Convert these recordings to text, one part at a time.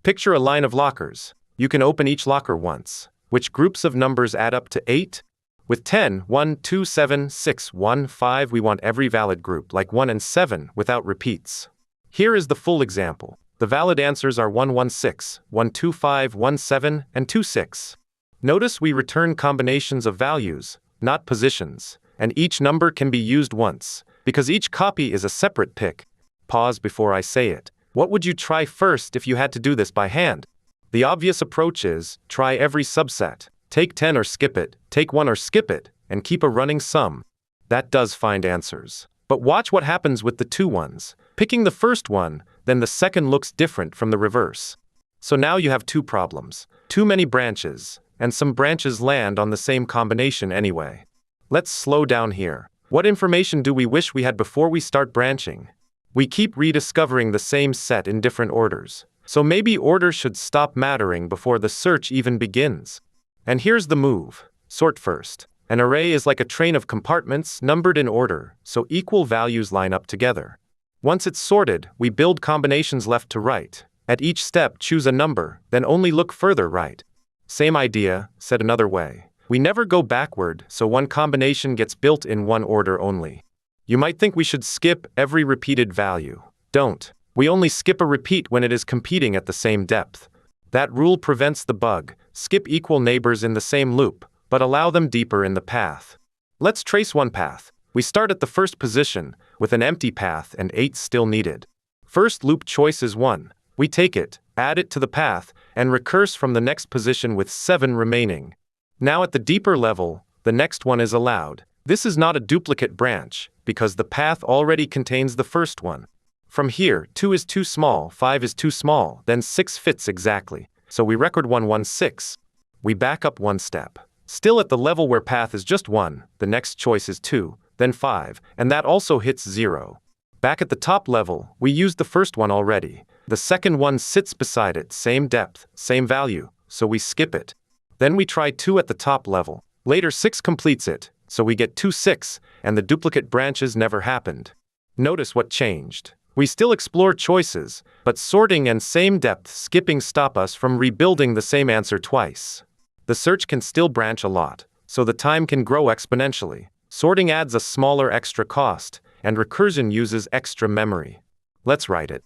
Picture a line of lockers. You can open each locker once. Which groups of numbers add up to 8? With 10, 1, 2, 7, 6, 1, 5, we want every valid group, like 1 and 7, without repeats. Here is the full example. The valid answers are 116, 125, 17, and 26. Notice we return combinations of values, not positions, and each number can be used once, because each copy is a separate pick. Pause before I say it. What would you try first if you had to do this by hand? The obvious approach is, try every subset. Take 10 or skip it, take 1 or skip it, and keep a running sum. That does find answers. But watch what happens with the 2 ones. Picking the first one, then the second looks different from the reverse. So now you have 2 problems. Too many branches, and some branches land on the same combination anyway. Let's slow down here. What information do we wish we had before we start branching? We keep rediscovering the same set in different orders. So maybe order should stop mattering before the search even begins. And here's the move. Sort first. An array is like a train of compartments numbered in order, so equal values line up together. Once it's sorted, we build combinations left to right. At each step, choose a number, then only look further right. Same idea, said another way. We never go backward, so one combination gets built in one order only. You might think we should skip every repeated value. Don't. We only skip a repeat when it is competing at the same depth. That rule prevents the bug. Skip equal neighbors in the same loop, but allow them deeper in the path. Let's trace one path. We start at the first position, with an empty path and 8 still needed. First loop choice is 1. We take it, add it to the path, and recurse from the next position with 7 remaining. Now at the deeper level, the next one is allowed. This is not a duplicate branch, because the path already contains the first one. From here, 2 is too small, 5 is too small, then 6 fits exactly. So we record 116. We back up one step. Still at the level where path is just 1, the next choice is 2, then 5, and that also hits 0. Back at the top level, we used the first one already. The second one sits beside it, same depth, same value, so we skip it. Then we try 2 at the top level. Later 6 completes it, so we get 2, 6, and the duplicate branches never happened. Notice what changed. We still explore choices, but sorting and same depth skipping stop us from rebuilding the same answer twice. The search can still branch a lot, so the time can grow exponentially. Sorting adds a smaller extra cost, and recursion uses extra memory. Let's write it.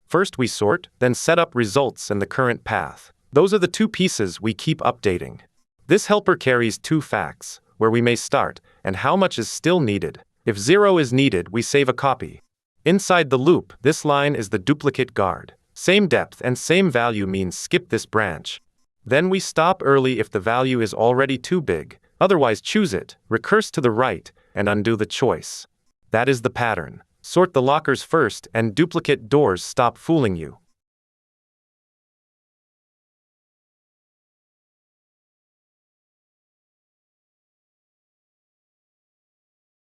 First we sort, then set up results and the current path. Those are the 2 pieces we keep updating. This helper carries 2 facts, where we may start, and how much is still needed. If 0 is needed, we save a copy. Inside the loop, this line is the duplicate guard. Same depth and same value means skip this branch. Then we stop early if the value is already too big. Otherwise choose it, recurse to the right, and undo the choice. That is the pattern. Sort the lockers first and duplicate doors stop fooling you.